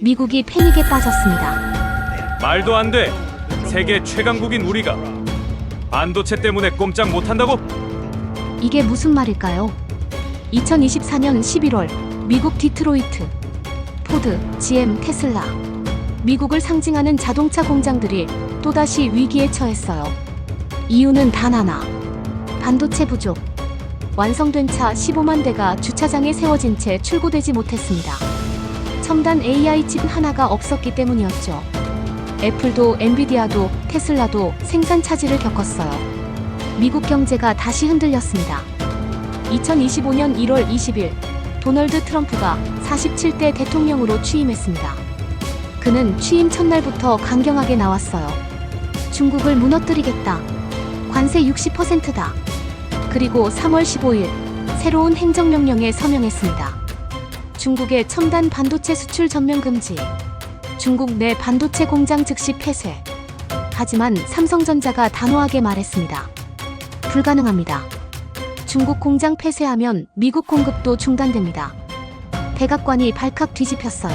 미국이 패닉에 빠졌습니다. 말도 안 돼. 세계 최강국인 우리가 반도체 때문에 꼼짝 못한다고? 이게 무슨 말일까요? 2024년 11월 미국 디트로이트, 포드, GM, 테슬라, 미국을 상징하는 자동차 공장들이 또다시 위기에 처했어요. 이유는 단 하나, 반도체 부족. 완성된 차 15만 대가 주차장에 세워진 채 출고되지 못했습니다. 첨단 AI 칩 하나가 없었기 때문이었죠. 애플도 엔비디아도 테슬라도 생산 차질을 겪었어요. 미국 경제가 다시 흔들렸습니다. 2025년 1월 20일 도널드 트럼프가 47대 대통령으로 취임했습니다. 그는 취임 첫날부터 강경하게 나왔어요. 중국을 무너뜨리겠다. 관세 60%다. 그리고 3월 15일 새로운 행정명령에 서명했습니다. 중국의 첨단 반도체 수출 전면 금지. 중국 내 반도체 공장 즉시 폐쇄. 하지만 삼성전자가 단호하게 말했습니다. 불가능합니다. 중국 공장 폐쇄하면 미국 공급도 중단됩니다. 백악관이 발칵 뒤집혔어요.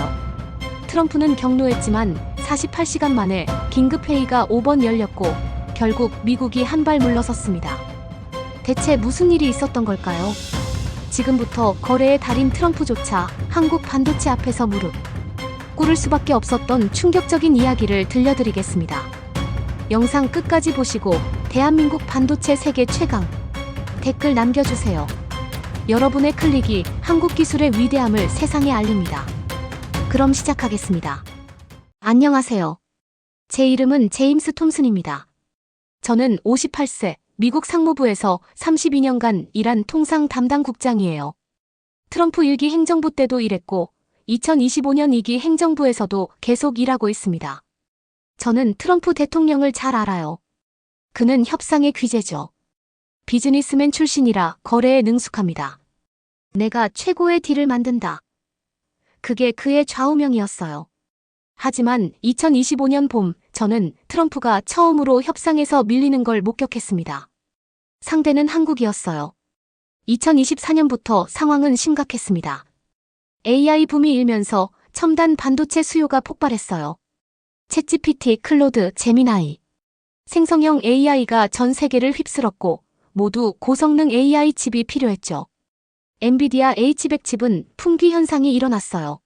트럼프는 격노했지만 48시간 만에 긴급회의가 5번 열렸고 결국 미국이 한 발 물러섰습니다. 대체 무슨 일이 있었던 걸까요? 지금부터 거래의 달인 트럼프조차 한국 반도체 앞에서 무릎 꿇을 수밖에 없었던 충격적인 이야기를 들려드리겠습니다. 영상 끝까지 보시고 대한민국 반도체 세계 최강 댓글 남겨주세요. 여러분의 클릭이 한국 기술의 위대함을 세상에 알립니다. 그럼 시작하겠습니다. 안녕하세요. 제 이름은 제임스 톰슨입니다. 저는 58세 미국 상무부에서 32년간 일한 통상 담당 국장이에요. 트럼프 1기 행정부 때도 일했고 2025년 2기 행정부에서도 계속 일하고 있습니다. 저는 트럼프 대통령을 잘 알아요. 그는 협상의 귀재죠. 비즈니스맨 출신이라 거래에 능숙합니다. 내가 최고의 딜을 만든다. 그게 그의 좌우명이었어요. 하지만 2025년 봄 저는 트럼프가 처음으로 협상에서 밀리는 걸 목격했습니다. 상대는 한국이었어요. 2024년부터 상황은 심각했습니다. AI 붐이 일면서 첨단 반도체 수요가 폭발했어요. 챗GPT, 클로드, 제미나이. 생성형 AI가 전 세계를 휩쓸었고 모두 고성능 AI 칩이 필요했죠. 엔비디아 H100 칩은 품귀 현상이 일어났어요.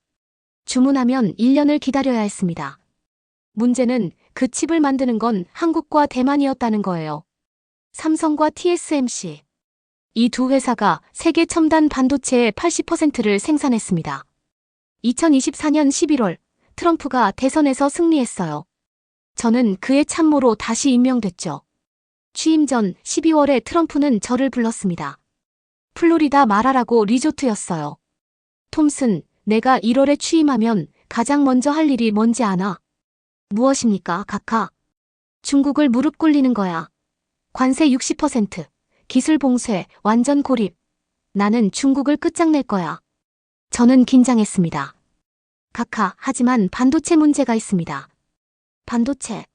주문하면 1년을 기다려야 했습니다. 문제는 그 칩을 만드는 건 한국과 대만이었다는 거예요. 삼성과 TSMC. 이 두 회사가 세계 첨단 반도체의 80%를 생산했습니다. 2024년 11월 트럼프가 대선에서 승리했어요. 저는 그의 참모로 다시 임명됐죠. 취임 전 12월에 트럼프는 저를 불렀습니다. 플로리다 마라라고 리조트였어요. 톰슨, 내가 1월에 취임하면 가장 먼저 할 일이 뭔지 아나? 무엇입니까, 카카? 중국을 무릎 꿇리는 거야. 관세 60%, 기술 봉쇄, 완전 고립. 나는 중국을 끝장낼 거야. 저는 긴장했습니다. 카카, 하지만 반도체 문제가 있습니다. 반도체?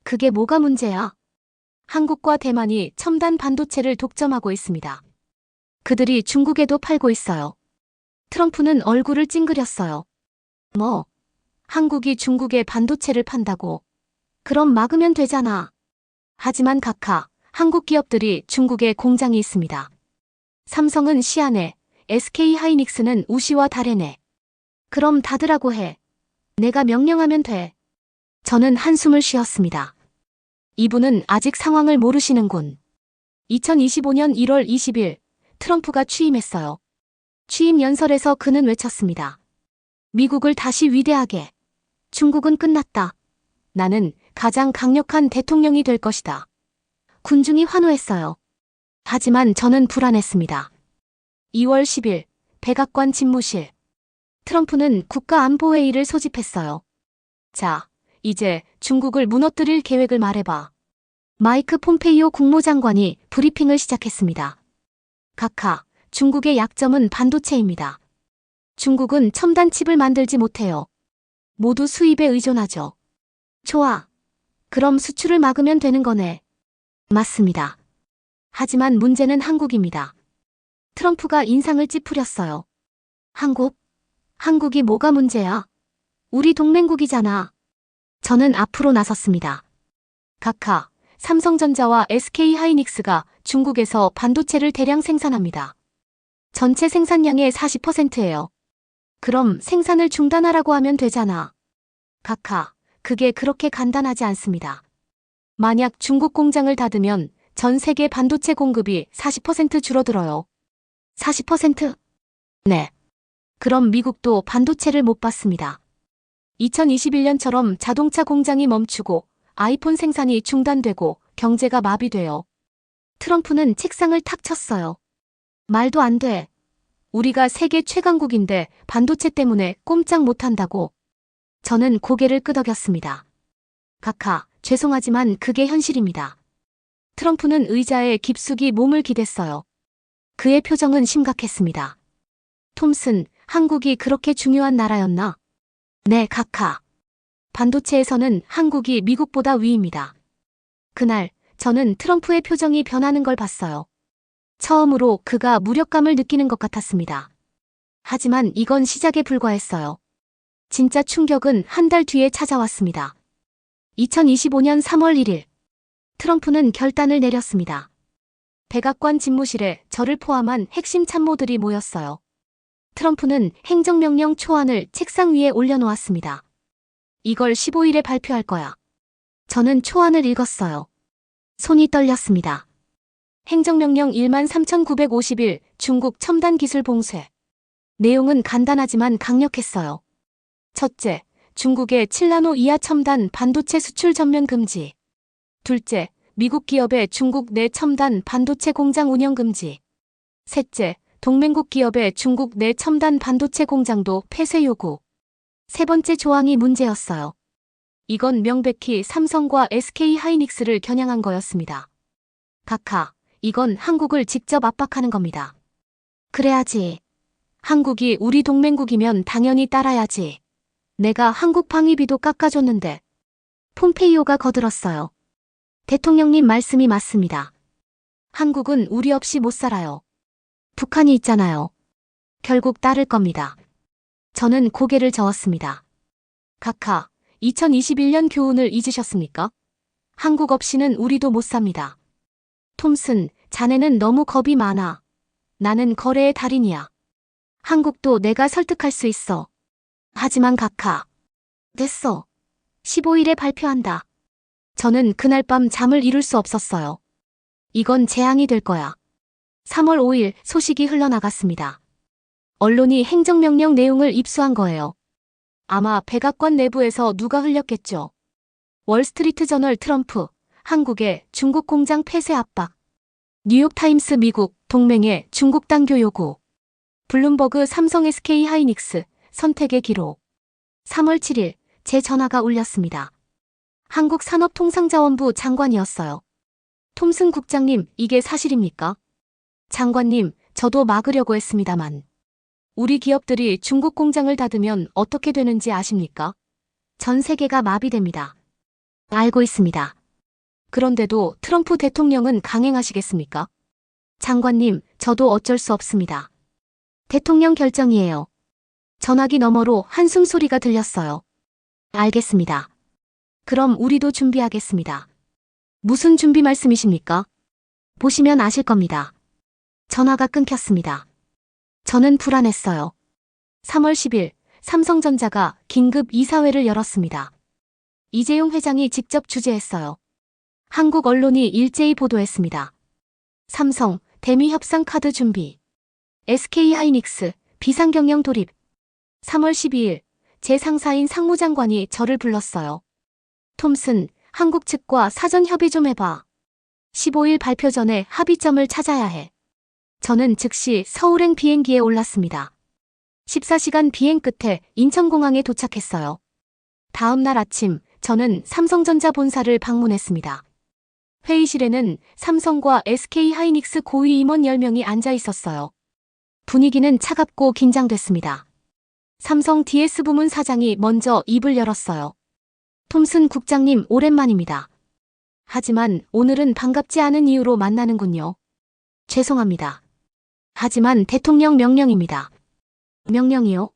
그게 뭐가 문제야? 한국과 대만이 첨단 반도체를 독점하고 있습니다. 그들이 중국에도 팔고 있어요. 트럼프는 얼굴을 찡그렸어요. 뭐? 한국이 중국에 반도체를 판다고? 그럼 막으면 되잖아. 하지만 카카, 한국 기업들이 중국에 공장이 있습니다. 삼성은 시안에, SK 하이닉스는 우시와 다레네. 그럼 닫으라고 해. 내가 명령하면 돼. 저는 한숨을 쉬었습니다. 이분은 아직 상황을 모르시는군. 2025년 1월 20일 트럼프가 취임했어요. 취임 연설에서 그는 외쳤습니다. 미국을 다시 위대하게. 중국은 끝났다. 나는 가장 강력한 대통령이 될 것이다. 군중이 환호했어요. 하지만 저는 불안했습니다. 2월 10일 백악관 집무실. 트럼프는 국가안보회의를 소집했어요. 자, 이제 중국을 무너뜨릴 계획을 말해봐. 마이크 폼페이오 국무장관이 브리핑을 시작했습니다. 카카, 중국의 약점은 반도체입니다. 중국은 첨단 칩을 만들지 못해요. 모두 수입에 의존하죠. 좋아. 그럼 수출을 막으면 되는 거네. 맞습니다. 하지만 문제는 한국입니다. 트럼프가 인상을 찌푸렸어요. 한국? 한국이 뭐가 문제야? 우리 동맹국이잖아. 저는 앞으로 나섰습니다. 각하, 삼성전자와 SK하이닉스가 중국에서 반도체를 대량 생산합니다. 전체 생산량의 40%예요. 그럼 생산을 중단하라고 하면 되잖아. 각하, 그게 그렇게 간단하지 않습니다. 만약 중국 공장을 닫으면 전 세계 반도체 공급이 40% 줄어들어요. 40%? 네. 그럼 미국도 반도체를 못 받습니다. 2021년처럼 자동차 공장이 멈추고 아이폰 생산이 중단되고 경제가 마비돼요. 트럼프는 책상을 탁 쳤어요. 말도 안 돼. 우리가 세계 최강국인데 반도체 때문에 꼼짝 못한다고. 저는 고개를 끄덕였습니다. 각하, 죄송하지만 그게 현실입니다. 트럼프는 의자에 깊숙이 몸을 기댔어요. 그의 표정은 심각했습니다. 톰슨, 한국이 그렇게 중요한 나라였나? 네, 각하. 반도체에서는 한국이 미국보다 위입니다. 그날 저는 트럼프의 표정이 변하는 걸 봤어요. 처음으로 그가 무력감을 느끼는 것 같았습니다. 하지만 이건 시작에 불과했어요. 진짜 충격은 한 달 뒤에 찾아왔습니다. 2025년 3월 1일. 트럼프는 결단을 내렸습니다. 백악관 집무실에 저를 포함한 핵심 참모들이 모였어요. 트럼프는 행정명령 초안을 책상 위에 올려놓았습니다. 이걸 15일에 발표할 거야. 저는 초안을 읽었어요. 손이 떨렸습니다. 행정명령 13,951 중국 첨단 기술 봉쇄. 내용은 간단하지만 강력했어요. 첫째, 중국의 7나노 이하 첨단 반도체 수출 전면 금지. 둘째, 미국 기업의 중국 내 첨단 반도체 공장 운영 금지. 셋째, 동맹국 기업의 중국 내 첨단 반도체 공장도 폐쇄 요구. 세 번째 조항이 문제였어요. 이건 명백히 삼성과 SK하이닉스를 겨냥한 거였습니다. 각하, 이건 한국을 직접 압박하는 겁니다. 그래야지. 한국이 우리 동맹국이면 당연히 따라야지. 내가 한국 방위비도 깎아줬는데. 폼페이오가 거들었어요. 대통령님 말씀이 맞습니다. 한국은 우리 없이 못 살아요. 북한이 있잖아요. 결국 따를 겁니다. 저는 고개를 저었습니다. 각하, 2021년 교훈을 잊으셨습니까? 한국 없이는 우리도 못 삽니다. 톰슨, 자네는 너무 겁이 많아. 나는 거래의 달인이야. 한국도 내가 설득할 수 있어. 하지만 각하. 됐어. 15일에 발표한다. 저는 그날 밤 잠을 이룰 수 없었어요. 이건 재앙이 될 거야. 3월 5일 소식이 흘러나갔습니다. 언론이 행정명령 내용을 입수한 거예요. 아마 백악관 내부에서 누가 흘렸겠죠. 월스트리트 저널 트럼프, 한국의 중국 공장 폐쇄 압박. 뉴욕타임스 미국, 동맹의 중국 당교 요구. 블룸버그 삼성 SK하이닉스, 선택의 기록. 3월 7일, 제 전화가 울렸습니다. 한국산업통상자원부 장관이었어요. 톰슨 국장님, 이게 사실입니까? 장관님, 저도 막으려고 했습니다만. 우리 기업들이 중국 공장을 닫으면 어떻게 되는지 아십니까? 전 세계가 마비됩니다. 알고 있습니다. 그런데도 트럼프 대통령은 강행하시겠습니까? 장관님, 저도 어쩔 수 없습니다. 대통령 결정이에요. 전화기 너머로 한숨 소리가 들렸어요. 알겠습니다. 그럼 우리도 준비하겠습니다. 무슨 준비 말씀이십니까? 보시면 아실 겁니다. 전화가 끊겼습니다. 저는 불안했어요. 3월 10일, 삼성전자가 긴급 이사회를 열었습니다. 이재용 회장이 직접 주재했어요. 한국 언론이 일제히 보도했습니다. 삼성, 대미 협상 카드 준비. SK하이닉스, 비상경영 돌입. 3월 12일, 제 상사인 상무장관이 저를 불렀어요. 톰슨, 한국 측과 사전 협의 좀 해봐. 15일 발표 전에 합의점을 찾아야 해. 저는 즉시 서울행 비행기에 올랐습니다. 14시간 비행 끝에 인천공항에 도착했어요. 다음 날 아침, 저는 삼성전자 본사를 방문했습니다. 회의실에는 삼성과 SK하이닉스 고위 임원 10명이 앉아 있었어요. 분위기는 차갑고 긴장됐습니다. 삼성 DS 부문 사장이 먼저 입을 열었어요. 톰슨 국장님, 오랜만입니다. 하지만 오늘은 반갑지 않은 이유로 만나는군요. 죄송합니다. 하지만 대통령 명령입니다. 명령이요?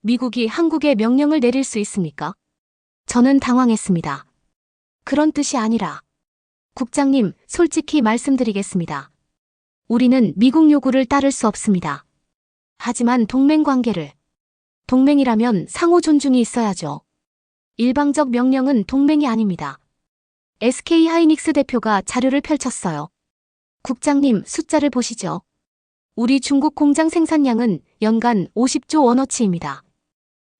미국이 한국에 명령을 내릴 수 있습니까? 저는 당황했습니다. 그런 뜻이 아니라. 국장님, 솔직히 말씀드리겠습니다. 우리는 미국 요구를 따를 수 없습니다. 하지만 동맹 관계를. 동맹이라면 상호 존중이 있어야죠. 일방적 명령은 동맹이 아닙니다. SK 하이닉스 대표가 자료를 펼쳤어요. 국장님, 숫자를 보시죠. 우리 중국 공장 생산량은 연간 50조 원어치입니다.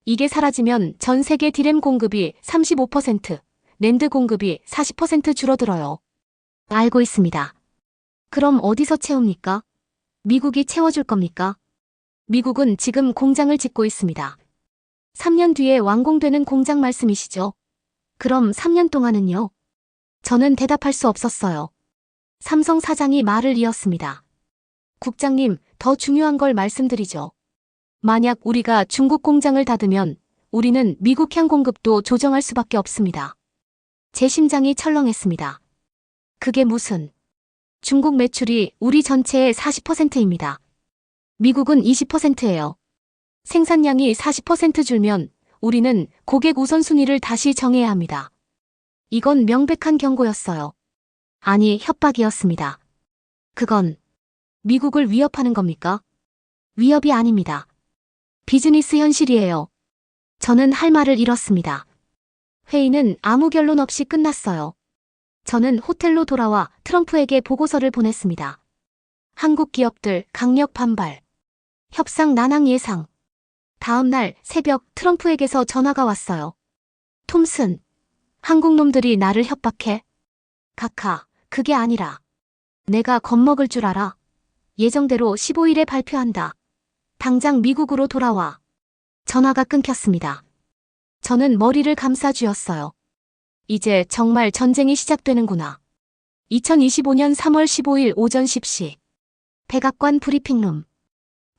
이게 사라지면 전 세계 디램 공급이 35%, 낸드 공급이 40% 줄어들어요. 알고 있습니다. 그럼 어디서 채웁니까? 미국이 채워줄 겁니까? 미국은 지금 공장을 짓고 있습니다. 3년 뒤에 완공되는 공장 말씀이시죠? 그럼 3년 동안은요? 저는 대답할 수 없었어요. 삼성 사장이 말을 이었습니다. 국장님, 더 중요한 걸 말씀드리죠. 만약 우리가 중국 공장을 닫으면 우리는 미국 향 공급도 조정할 수밖에 없습니다. 제 심장이 철렁했습니다. 그게 무슨? 중국 매출이 우리 전체의 40%입니다. 미국은 20%예요. 생산량이 40% 줄면 우리는 고객 우선순위를 다시 정해야 합니다. 이건 명백한 경고였어요. 아니, 협박이었습니다. 그건 미국을 위협하는 겁니까? 위협이 아닙니다. 비즈니스 현실이에요. 저는 할 말을 잃었습니다. 회의는 아무 결론 없이 끝났어요. 저는 호텔로 돌아와 트럼프에게 보고서를 보냈습니다. 한국 기업들 강력 반발. 협상 난항 예상. 다음 날 새벽 트럼프에게서 전화가 왔어요. 톰슨, 한국 놈들이 나를 협박해? 카카, 그게 아니라. 내가 겁먹을 줄 알아. 예정대로 15일에 발표한다. 당장 미국으로 돌아와. 전화가 끊겼습니다. 저는 머리를 감싸 쥐었어요. 이제 정말 전쟁이 시작되는구나. 2025년 3월 15일 오전 10시. 백악관 브리핑룸.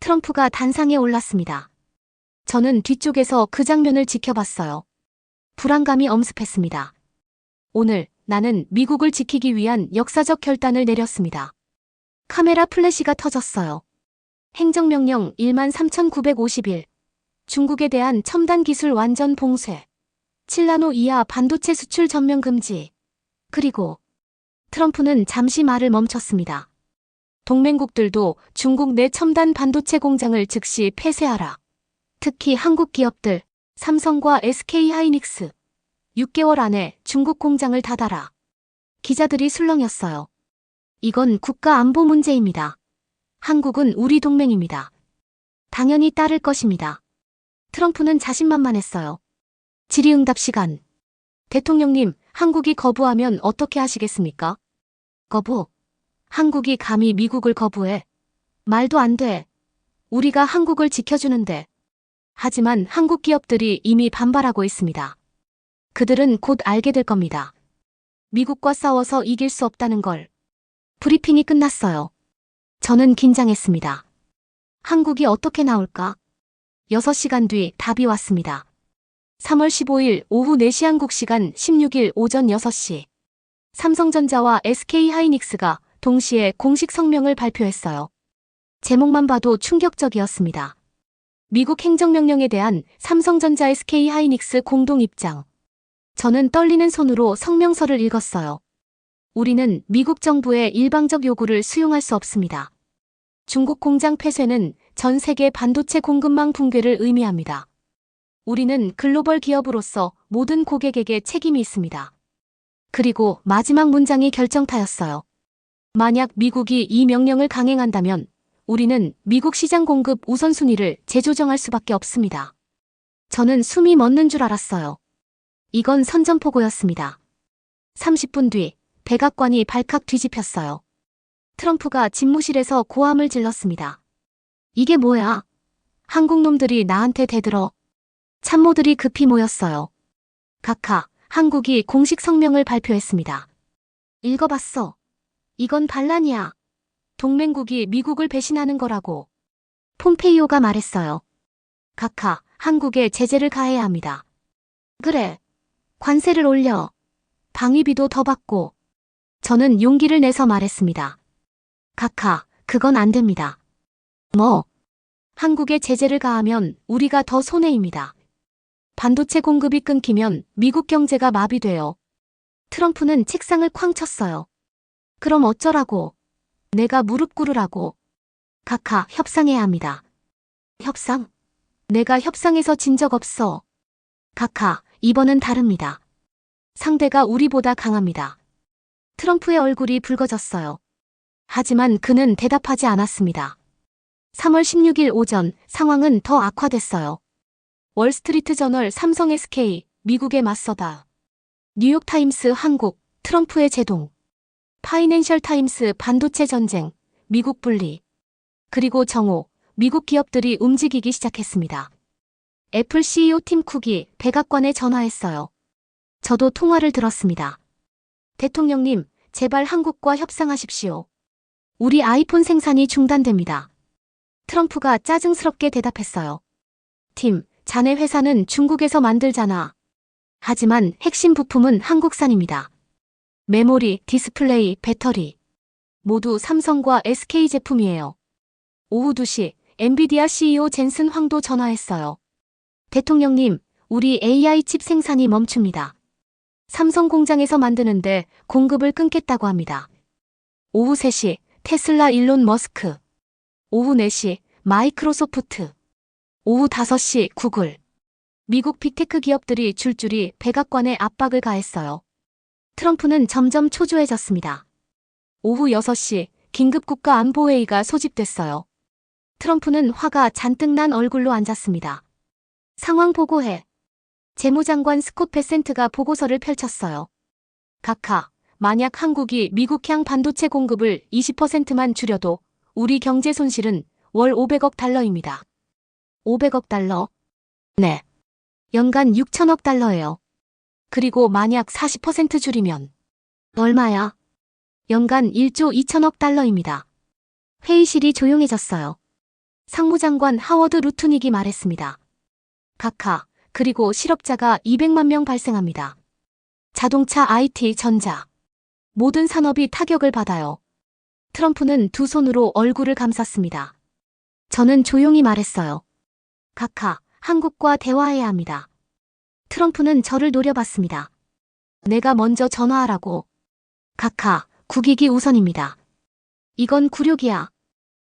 트럼프가 단상에 올랐습니다. 저는 뒤쪽에서 그 장면을 지켜봤어요. 불안감이 엄습했습니다. 오늘 나는 미국을 지키기 위한 역사적 결단을 내렸습니다. 카메라 플래시가 터졌어요. 행정명령 13,951. 중국에 대한 첨단 기술 완전 봉쇄. 7나노 이하 반도체 수출 전면 금지. 그리고 트럼프는 잠시 말을 멈췄습니다. 동맹국들도 중국 내 첨단 반도체 공장을 즉시 폐쇄하라. 특히 한국 기업들, 삼성과 SK 하이닉스. 6개월 안에 중국 공장을 닫아라. 기자들이 술렁였어요. 이건 국가 안보 문제입니다. 한국은 우리 동맹입니다. 당연히 따를 것입니다. 트럼프는 자신만만했어요. 질의응답 시간. 대통령님, 한국이 거부하면 어떻게 하시겠습니까? 거부? 한국이 감히 미국을 거부해? 말도 안 돼. 우리가 한국을 지켜주는데. 하지만 한국 기업들이 이미 반발하고 있습니다. 그들은 곧 알게 될 겁니다. 미국과 싸워서 이길 수 없다는 걸. 브리핑이 끝났어요. 저는 긴장했습니다. 한국이 어떻게 나올까? 6시간 뒤 답이 왔습니다. 3월 15일 오후 4시 한국 시간 16일 오전 6시. 삼성전자와 SK 하이닉스가 동시에 공식 성명을 발표했어요. 제목만 봐도 충격적이었습니다. 미국 행정명령에 대한 삼성전자 SK 하이닉스 공동 입장. 저는 떨리는 손으로 성명서를 읽었어요. 우리는 미국 정부의 일방적 요구를 수용할 수 없습니다. 중국 공장 폐쇄는 전 세계 반도체 공급망 붕괴를 의미합니다. 우리는 글로벌 기업으로서 모든 고객에게 책임이 있습니다. 그리고 마지막 문장이 결정타였어요. 만약 미국이 이 명령을 강행한다면 우리는 미국 시장 공급 우선순위를 재조정할 수밖에 없습니다. 저는 숨이 멎는 줄 알았어요. 이건 선전포고였습니다. 30분 뒤 백악관이 발칵 뒤집혔어요. 트럼프가 집무실에서 고함을 질렀습니다. 이게 뭐야? 한국 놈들이 나한테 대들어. 참모들이 급히 모였어요. 카카, 한국이 공식 성명을 발표했습니다. 읽어봤어. 이건 반란이야. 동맹국이 미국을 배신하는 거라고. 폼페이오가 말했어요. 카카, 한국에 제재를 가해야 합니다. 그래. 관세를 올려. 방위비도 더 받고. 저는 용기를 내서 말했습니다. 카카, 그건 안 됩니다. 뭐? 한국에 제재를 가하면 우리가 더 손해입니다. 반도체 공급이 끊기면 미국 경제가 마비돼요. 트럼프는 책상을 쾅 쳤어요. 그럼 어쩌라고? 내가 무릎 꿇으라고. 각하, 협상해야 합니다. 협상? 내가 협상에서 진 적 없어. 각하, 이번은 다릅니다. 상대가 우리보다 강합니다. 트럼프의 얼굴이 붉어졌어요. 하지만 그는 대답하지 않았습니다. 3월 16일 오전 상황은 더 악화됐어요. 월스트리트 저널 삼성 SK, 미국에 맞서다. 뉴욕타임스 한국, 트럼프의 제동. 파이낸셜 타임스 반도체 전쟁, 미국 분리. 그리고 정오, 미국 기업들이 움직이기 시작했습니다. 애플 CEO 팀 쿡이 백악관에 전화했어요. 저도 통화를 들었습니다. 대통령님, 제발 한국과 협상하십시오. 우리 아이폰 생산이 중단됩니다. 트럼프가 짜증스럽게 대답했어요. 팀, 자네 회사는 중국에서 만들잖아. 하지만 핵심 부품은 한국산입니다. 메모리, 디스플레이, 배터리. 모두 삼성과 SK 제품이에요. 오후 2시, 엔비디아 CEO 젠슨 황도 전화했어요. 대통령님, 우리 AI 칩 생산이 멈춥니다. 삼성 공장에서 만드는데 공급을 끊겠다고 합니다. 오후 3시, 테슬라 일론 머스크. 오후 4시, 마이크로소프트. 오후 5시, 구글. 미국 빅테크 기업들이 줄줄이 백악관에 압박을 가했어요. 트럼프는 점점 초조해졌습니다. 오후 6시, 긴급국가안보회의가 소집됐어요. 트럼프는 화가 잔뜩 난 얼굴로 앉았습니다. 상황 보고해. 재무장관 스콧 베센트가 보고서를 펼쳤어요. 각하, 만약 한국이 미국향 반도체 공급을 20%만 줄여도 우리 경제 손실은 월 500억 달러입니다. 500억 달러? 네. 연간 6천억 달러예요. 그리고 만약 40% 줄이면 얼마야? 연간 1조 2천억 달러입니다. 회의실이 조용해졌어요. 상무장관 하워드 루트닉이 말했습니다. 각하, 그리고 실업자가 200만 명 발생합니다. 자동차, IT, 전자. 모든 산업이 타격을 받아요. 트럼프는 두 손으로 얼굴을 감쌌습니다. 저는 조용히 말했어요. 각하, 한국과 대화해야 합니다. 트럼프는 저를 노려봤습니다. 내가 먼저 전화하라고. 각하, 국익이 우선입니다. 이건 굴욕이야.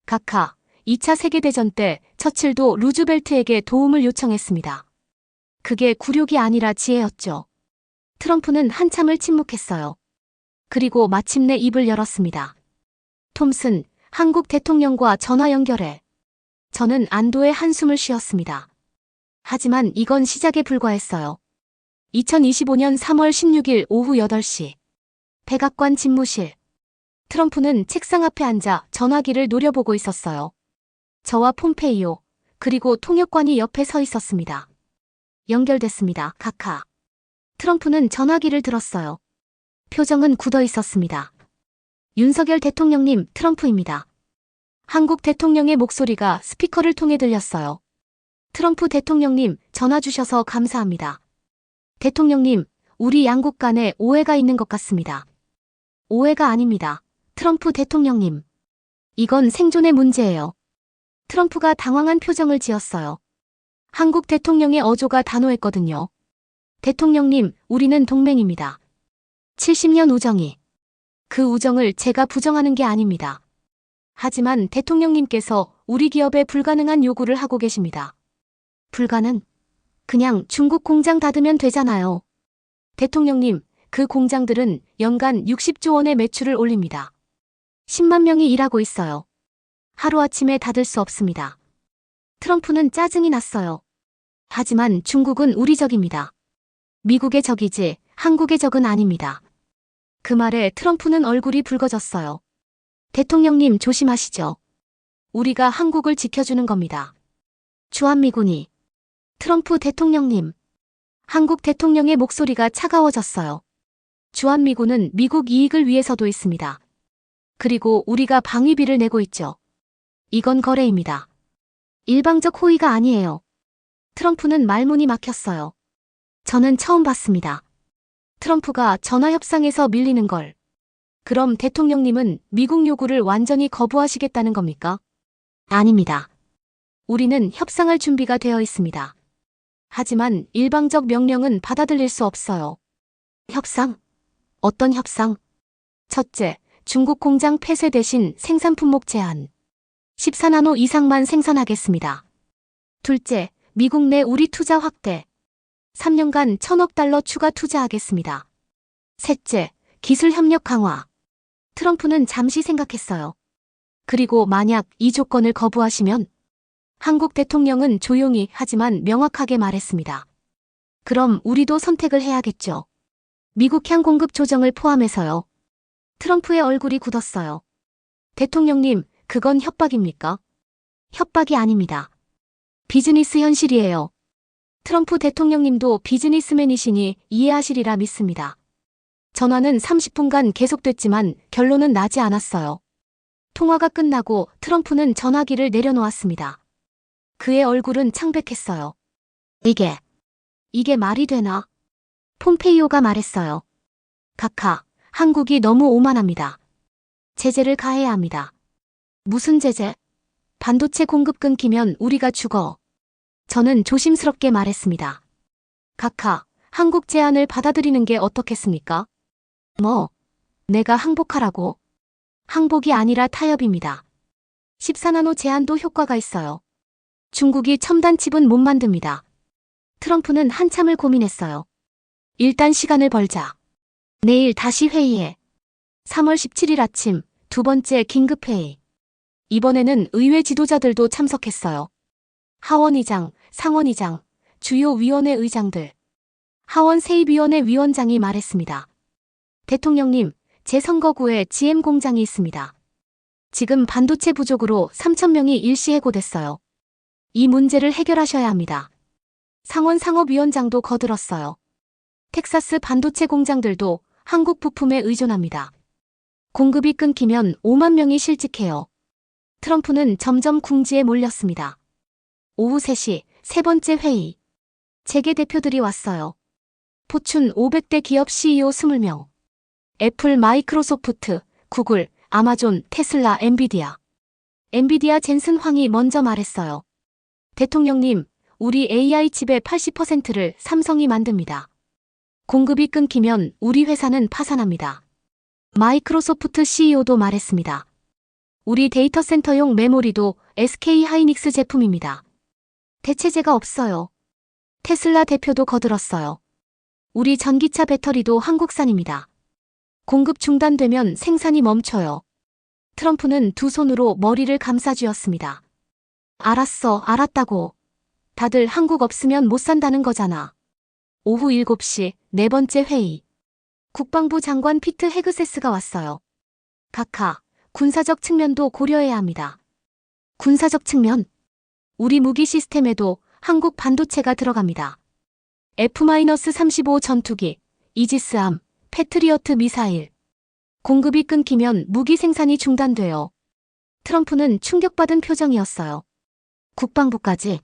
각하, 2차 세계대전 때 처칠도 루즈벨트에게 도움을 요청했습니다. 그게 굴욕이 아니라 지혜였죠. 트럼프는 한참을 침묵했어요. 그리고 마침내 입을 열었습니다. 톰슨, 한국 대통령과 전화 연결해. 저는 안도의 한숨을 쉬었습니다. 하지만 이건 시작에 불과했어요. 2025년 3월 16일 오후 8시. 백악관 집무실. 트럼프는 책상 앞에 앉아 전화기를 노려보고 있었어요. 저와 폼페이오, 그리고 통역관이 옆에 서 있었습니다. 연결됐습니다, 각하. 트럼프는 전화기를 들었어요. 표정은 굳어 있었습니다. 윤석열 대통령님, 트럼프입니다. 한국 대통령의 목소리가 스피커를 통해 들렸어요. 트럼프 대통령님, 전화 주셔서 감사합니다. 대통령님, 우리 양국 간에 오해가 있는 것 같습니다. 오해가 아닙니다. 트럼프 대통령님. 이건 생존의 문제예요. 트럼프가 당황한 표정을 지었어요. 한국 대통령의 어조가 단호했거든요. 대통령님, 우리는 동맹입니다. 70년 우정이. 그 우정을 제가 부정하는 게 아닙니다. 하지만 대통령님께서 우리 기업에 불가능한 요구를 하고 계십니다. 불가능? 그냥 중국 공장 닫으면 되잖아요. 대통령님, 그 공장들은 연간 60조 원의 매출을 올립니다. 10만 명이 일하고 있어요. 하루아침에 닫을 수 없습니다. 트럼프는 짜증이 났어요. 하지만 중국은 우리 적입니다. 미국의 적이지 한국의 적은 아닙니다. 그 말에 트럼프는 얼굴이 붉어졌어요. 대통령님 조심하시죠. 우리가 한국을 지켜주는 겁니다. 주한미군이. 트럼프 대통령님. 한국 대통령의 목소리가 차가워졌어요. 주한미군은 미국 이익을 위해서도 있습니다. 그리고 우리가 방위비를 내고 있죠. 이건 거래입니다. 일방적 호의가 아니에요. 트럼프는 말문이 막혔어요. 저는 처음 봤습니다. 트럼프가 전화협상에서 밀리는 걸. 그럼 대통령님은 미국 요구를 완전히 거부하시겠다는 겁니까? 아닙니다. 우리는 협상할 준비가 되어 있습니다. 하지만 일방적 명령은 받아들일 수 없어요. 협상? 어떤 협상? 첫째, 중국 공장 폐쇄 대신 생산 품목 제한. 14나노 이상만 생산하겠습니다. 둘째, 미국 내 우리 투자 확대. 3년간 1,000억 달러 추가 투자하겠습니다. 셋째, 기술 협력 강화. 트럼프는 잠시 생각했어요. 그리고 만약 이 조건을 거부하시면 한국 대통령은 조용히 하지만 명확하게 말했습니다. 그럼 우리도 선택을 해야겠죠. 미국 향 공급 조정을 포함해서요. 트럼프의 얼굴이 굳었어요. 대통령님, 그건 협박입니까? 협박이 아닙니다. 비즈니스 현실이에요. 트럼프 대통령님도 비즈니스맨이시니 이해하시리라 믿습니다. 전화는 30분간 계속됐지만 결론은 나지 않았어요. 통화가 끝나고 트럼프는 전화기를 내려놓았습니다. 그의 얼굴은 창백했어요. 이게 말이 되나? 폼페이오가 말했어요. 각하, 한국이 너무 오만합니다. 제재를 가해야 합니다. 무슨 제재? 반도체 공급 끊기면 우리가 죽어. 저는 조심스럽게 말했습니다. 각하, 한국 제안을 받아들이는 게 어떻겠습니까? 내가 항복하라고? 항복이 아니라 타협입니다. 14나노 제안도 효과가 있어요. 중국이 첨단 칩은 못 만듭니다. 트럼프는 한참을 고민했어요. 일단 시간을 벌자. 내일 다시 회의해. 3월 17일 아침 두 번째 긴급회의. 이번에는 의회 지도자들도 참석했어요. 하원의장, 상원의장, 주요 위원회 의장들. 하원 세입위원회 위원장이 말했습니다. 대통령님, 제 선거구에 GM 공장이 있습니다. 지금 반도체 부족으로 3,000명이 일시 해고됐어요. 이 문제를 해결하셔야 합니다. 상원 상업위원장도 거들었어요. 텍사스 반도체 공장들도 한국 부품에 의존합니다. 공급이 끊기면 5만 명이 실직해요. 트럼프는 점점 궁지에 몰렸습니다. 오후 3시 세 번째 회의. 재계 대표들이 왔어요. 포춘 500대 기업 CEO 20명. 애플, 마이크로소프트, 구글, 아마존, 테슬라, 엔비디아. 엔비디아 젠슨 황이 먼저 말했어요. 대통령님, 우리 AI 칩의 80%를 삼성이 만듭니다. 공급이 끊기면 우리 회사는 파산합니다. 마이크로소프트 CEO도 말했습니다. 우리 데이터 센터용 메모리도 SK 하이닉스 제품입니다. 대체제가 없어요. 테슬라 대표도 거들었어요. 우리 전기차 배터리도 한국산입니다. 공급 중단되면 생산이 멈춰요. 트럼프는 두 손으로 머리를 감싸쥐었습니다. 알았어, 알았다고. 다들 한국 없으면 못 산다는 거잖아. 오후 7시 네 번째 회의. 국방부 장관 피트 헤그세스가 왔어요. 각하, 군사적 측면도 고려해야 합니다. 군사적 측면? 우리 무기 시스템에도 한국 반도체가 들어갑니다. F-35 전투기, 이지스함, 패트리어트 미사일. 공급이 끊기면 무기 생산이 중단돼요. 트럼프는 충격받은 표정이었어요. 국방부까지?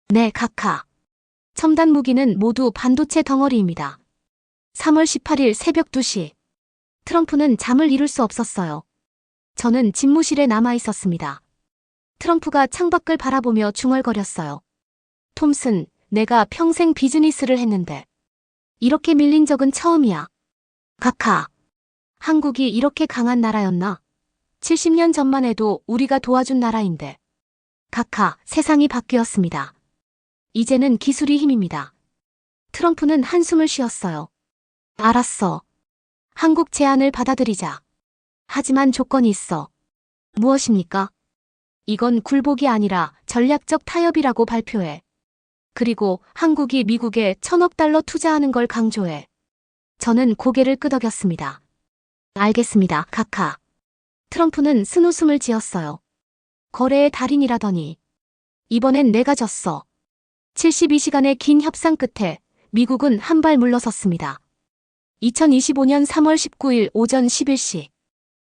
네, 각하. 첨단 무기는 모두 반도체 덩어리입니다. 3월 18일 새벽 2시. 트럼프는 잠을 이룰 수 없었어요. 저는 집무실에 남아 있었습니다. 트럼프가 창밖을 바라보며 중얼거렸어요. 톰슨, 내가 평생 비즈니스를 했는데 이렇게 밀린 적은 처음이야. 각하, 한국이 이렇게 강한 나라였나? 70년 전만 해도 우리가 도와준 나라인데. 각하, 세상이 바뀌었습니다. 이제는 기술이 힘입니다. 트럼프는 한숨을 쉬었어요. 알았어. 한국 제안을 받아들이자. 하지만 조건이 있어. 무엇입니까? 이건 굴복이 아니라 전략적 타협이라고 발표해. 그리고 한국이 미국에 1,000억 달러 투자하는 걸 강조해. 저는 고개를 끄덕였습니다. 알겠습니다, 각하. 트럼프는 쓴웃음을 지었어요. 거래의 달인이라더니. 이번엔 내가 졌어. 72시간의 긴 협상 끝에 미국은 한 발 물러섰습니다. 2025년 3월 19일 오전 11시.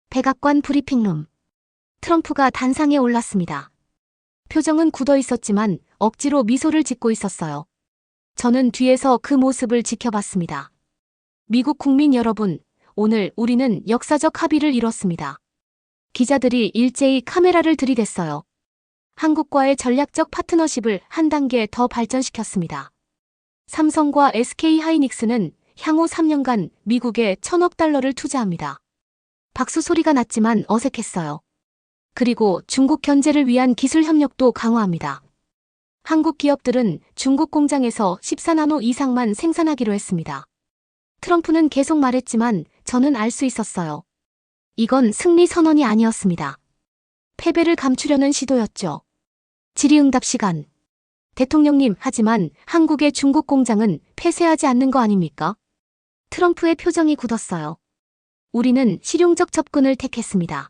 백악관 브리핑룸. 트럼프가 단상에 올랐습니다. 표정은 굳어 있었지만 억지로 미소를 짓고 있었어요. 저는 뒤에서 그 모습을 지켜봤습니다. 미국 국민 여러분, 오늘 우리는 역사적 합의를 이뤘습니다. 기자들이 일제히 카메라를 들이댔어요. 한국과의 전략적 파트너십을 한 단계 더 발전시켰습니다. 삼성과 SK하이닉스는 향후 3년간 미국에 1,000억 달러를 투자합니다. 박수 소리가 났지만 어색했어요. 그리고 중국 견제를 위한 기술 협력도 강화합니다. 한국 기업들은 중국 공장에서 14나노 이상만 생산하기로 했습니다. 트럼프는 계속 말했지만 저는 알 수 있었어요. 이건 승리 선언이 아니었습니다. 패배를 감추려는 시도였죠. 질의응답 시간. 대통령님, 하지만 한국의 중국 공장은 폐쇄하지 않는 거 아닙니까? 트럼프의 표정이 굳었어요. 우리는 실용적 접근을 택했습니다.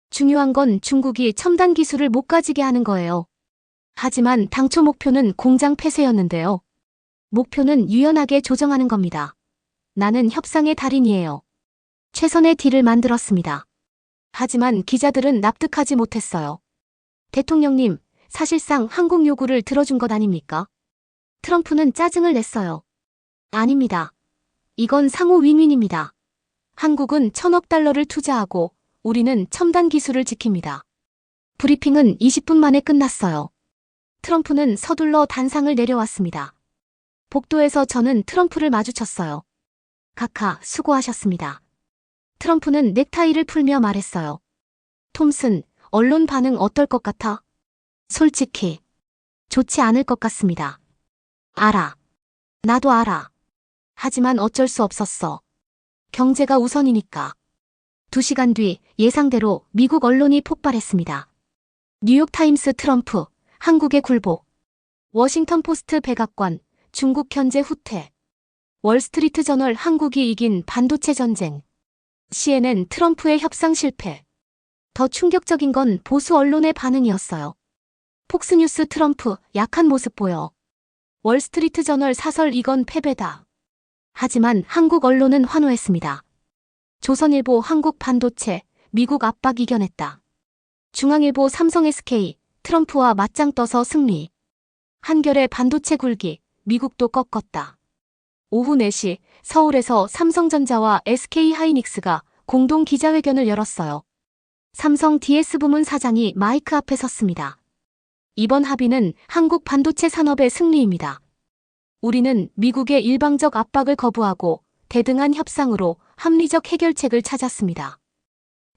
중요한 건 중국이 첨단 기술을 못 가지게 하는 거예요. 하지만 당초 목표는 공장 폐쇄였는데요. 목표는 유연하게 조정하는 겁니다. 나는 협상의 달인이에요. 최선의 딜을 만들었습니다. 하지만 기자들은 납득하지 못했어요. 대통령님, 사실상 한국 요구를 들어준 것 아닙니까? 트럼프는 짜증을 냈어요. 아닙니다. 이건 상호 윈윈입니다. 한국은 1,000억 달러를 투자하고 우리는 첨단 기술을 지킵니다. 브리핑은 20분 만에 끝났어요. 트럼프는 서둘러 단상을 내려왔습니다. 복도에서 저는 트럼프를 마주쳤어요. 카카, 수고하셨습니다. 트럼프는 넥타이를 풀며 말했어요. 톰슨, 언론 반응 어떨 것 같아? 솔직히 좋지 않을 것 같습니다. 알아. 나도 알아. 하지만 어쩔 수 없었어. 경제가 우선이니까. 2시간 뒤 예상대로 미국 언론이 폭발했습니다. 뉴욕타임스 트럼프, 한국의 굴복. 워싱턴 포스트 백악관, 중국 견제 후퇴. 월스트리트 저널 한국이 이긴 반도체 전쟁. CNN 트럼프의 협상 실패. 더 충격적인 건 보수 언론의 반응이었어요. 폭스뉴스 트럼프, 약한 모습 보여. 월스트리트 저널 사설 이건 패배다. 하지만 한국 언론은 환호했습니다. 조선일보 한국 반도체, 미국 압박 이겨냈다. 중앙일보 삼성 SK, 트럼프와 맞짱 떠서 승리. 한겨레 반도체 굴기, 미국도 꺾었다. 오후 4시 서울에서 삼성전자와 SK하이닉스가 공동 기자회견을 열었어요. 삼성 DS 부문 사장이 마이크 앞에 섰습니다. 이번 합의는 한국 반도체 산업의 승리입니다. 우리는 미국의 일방적 압박을 거부하고 대등한 협상으로 합리적 해결책을 찾았습니다.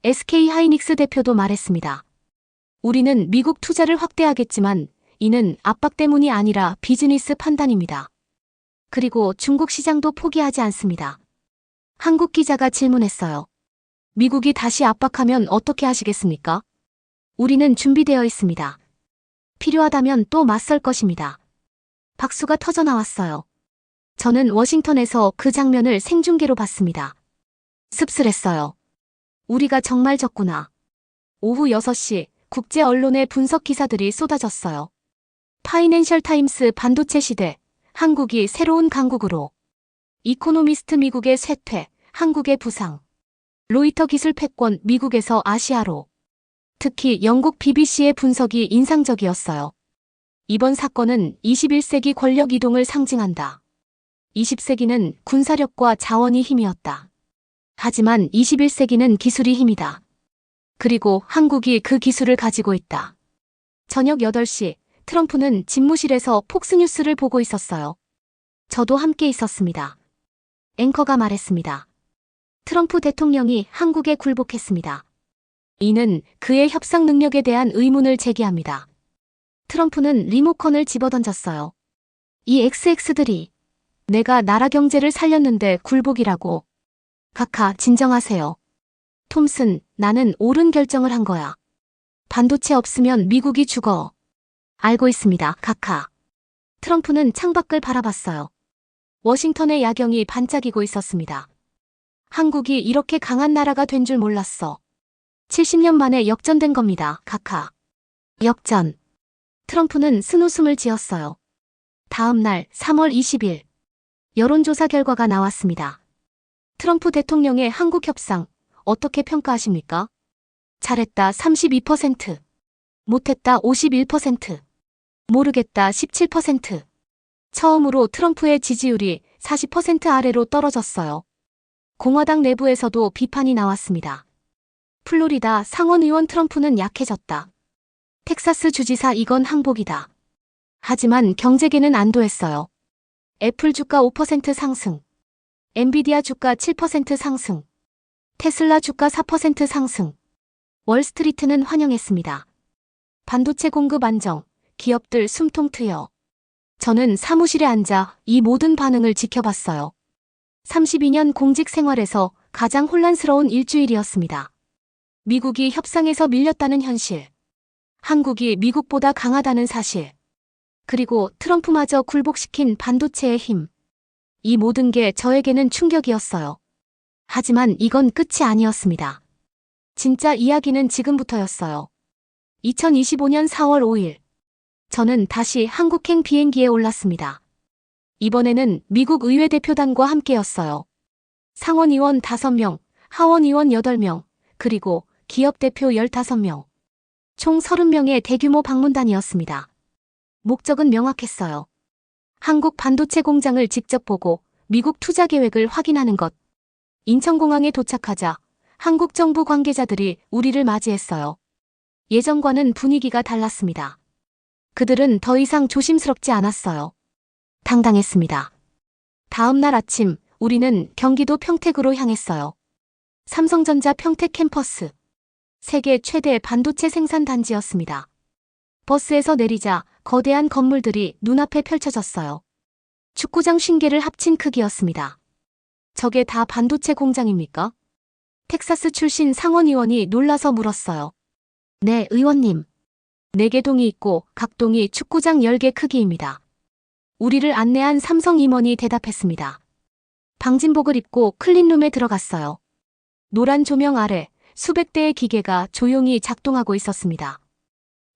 SK하이닉스 대표도 말했습니다. 우리는 미국 투자를 확대하겠지만 이는 압박 때문이 아니라 비즈니스 판단입니다. 그리고 중국 시장도 포기하지 않습니다. 한국 기자가 질문했어요. 미국이 다시 압박하면 어떻게 하시겠습니까? 우리는 준비되어 있습니다. 필요하다면 또 맞설 것입니다. 박수가 터져 나왔어요. 저는 워싱턴에서 그 장면을 생중계로 봤습니다. 씁쓸했어요. 우리가 정말 졌구나. 오후 6시 국제 언론의 분석 기사들이 쏟아졌어요. 파이낸셜 타임스 반도체 시대, 한국이 새로운 강국으로. 이코노미스트 미국의 쇠퇴, 한국의 부상. 로이터 기술 패권 미국에서 아시아로. 특히 영국 BBC의 분석이 인상적이었어요. 이번 사건은 21세기 권력 이동을 상징한다. 20세기는 군사력과 자원이 힘이었다. 하지만 21세기는 기술이 힘이다. 그리고 한국이 그 기술을 가지고 있다. 저녁 8시 트럼프는 집무실에서 폭스뉴스를 보고 있었어요. 저도 함께 있었습니다. 앵커가 말했습니다. 트럼프 대통령이 한국에 굴복했습니다. 이는 그의 협상 능력에 대한 의문을 제기합니다. 트럼프는 리모컨을 집어던졌어요. 이 XX들이 내가 나라 경제를 살렸는데 굴복이라고. 카카, 진정하세요. 톰슨, 나는 옳은 결정을 한 거야. 반도체 없으면 미국이 죽어. 알고 있습니다, 카카. 트럼프는 창밖을 바라봤어요. 워싱턴의 야경이 반짝이고 있었습니다. 한국이 이렇게 강한 나라가 된 줄 몰랐어. 70년 만에 역전된 겁니다, 카카. 역전. 트럼프는 쓴웃음을 지었어요. 다음 날 3월 20일. 여론조사 결과가 나왔습니다. 트럼프 대통령의 한국 협상, 어떻게 평가하십니까? 잘했다 32%, 못했다 51%, 모르겠다 17%. 처음으로 트럼프의 지지율이 40% 아래로 떨어졌어요. 공화당 내부에서도 비판이 나왔습니다. 플로리다 상원 의원 트럼프는 약해졌다. 텍사스 주지사 이건 항복이다. 하지만 경제계는 안도했어요. 애플 주가 5% 상승, 엔비디아 주가 7% 상승, 테슬라 주가 4% 상승. 월스트리트는 환영했습니다. 반도체 공급 안정, 기업들 숨통 트여. 저는 사무실에 앉아 이 모든 반응을 지켜봤어요. 32년 공직 생활에서 가장 혼란스러운 일주일이었습니다. 미국이 협상에서 밀렸다는 현실. 한국이 미국보다 강하다는 사실. 그리고 트럼프마저 굴복시킨 반도체의 힘. 이 모든 게 저에게는 충격이었어요. 하지만 이건 끝이 아니었습니다. 진짜 이야기는 지금부터였어요. 2025년 4월 5일. 저는 다시 한국행 비행기에 올랐습니다. 이번에는 미국 의회 대표단과 함께였어요. 상원의원 5명, 하원의원 8명, 그리고 기업 대표 15명. 총 30명의 대규모 방문단이었습니다. 목적은 명확했어요. 한국 반도체 공장을 직접 보고 미국 투자 계획을 확인하는 것. 인천공항에 도착하자 한국 정부 관계자들이 우리를 맞이했어요. 예전과는 분위기가 달랐습니다. 그들은 더 이상 조심스럽지 않았어요. 당당했습니다. 다음 날 아침 우리는 경기도 평택으로 향했어요. 삼성전자 평택 캠퍼스. 세계 최대 반도체 생산 단지였습니다. 버스에서 내리자 거대한 건물들이 눈앞에 펼쳐졌어요. 축구장 50개를 합친 크기였습니다. 저게 다 반도체 공장입니까? 텍사스 출신 상원의원이 놀라서 물었어요. 네, 의원님. 4개 동이 있고 각 동이 축구장 10개 크기입니다. 우리를 안내한 삼성 임원이 대답했습니다. 방진복을 입고 클린룸에 들어갔어요. 노란 조명 아래 수백 대의 기계가 조용히 작동하고 있었습니다.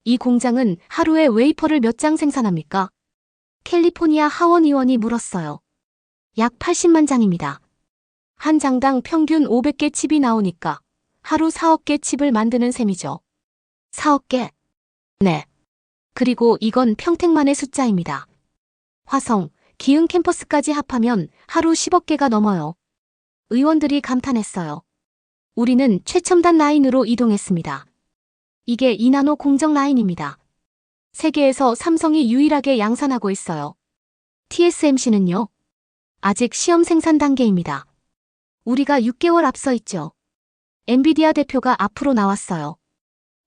이 공장은 하루에 웨이퍼를 몇 장 생산합니까? 캘리포니아 하원의원이 물었어요. 약 80만 장입니다. 한 장당 평균 500개 칩이 나오니까 하루 4억 개 칩을 만드는 셈이죠. 4억 개? 네. 그리고 이건 평택만의 숫자입니다. 화성, 기흥 캠퍼스까지 합하면 하루 10억 개가 넘어요. 의원들이 감탄했어요. 우리는 최첨단 라인으로 이동했습니다. 이게 이나노 공정 라인입니다. 세계에서 삼성이 유일하게 양산하고 있어요. TSMC는요? 아직 시험 생산 단계입니다. 우리가 6개월 앞서 있죠. 엔비디아 대표가 앞으로 나왔어요.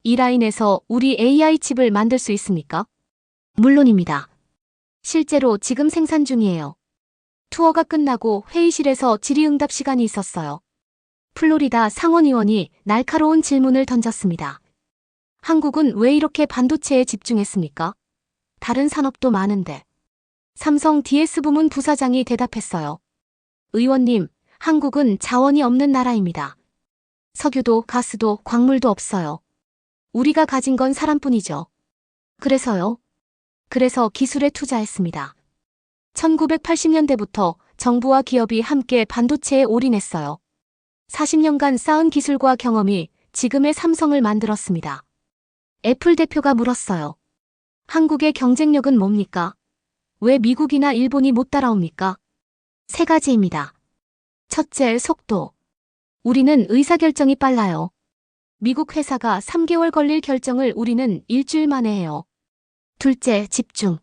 이 라인에서 우리 AI 칩을 만들 수 있습니까? 물론입니다. 실제로 지금 생산 중이에요. 투어가 끝나고 회의실에서 질의응답 시간이 있었어요. 플로리다 상원의원이 날카로운 질문을 던졌습니다. 한국은 왜 이렇게 반도체에 집중했습니까? 다른 산업도 많은데. 삼성 DS 부문 부사장이 대답했어요. 의원님, 한국은 자원이 없는 나라입니다. 석유도 가스도 광물도 없어요. 우리가 가진 건 사람뿐이죠. 그래서요? 그래서 기술에 투자했습니다. 1980년대부터 정부와 기업이 함께 반도체에 올인했어요. 40년간 쌓은 기술과 경험이 지금의 삼성을 만들었습니다. 애플 대표가 물었어요. 한국의 경쟁력은 뭡니까? 왜 미국이나 일본이 못 따라옵니까? 3가지입니다. 첫째, 속도. 우리는 의사결정이 빨라요. 미국 회사가 3개월 걸릴 결정을 우리는 일주일 만에 해요. 둘째, 집중.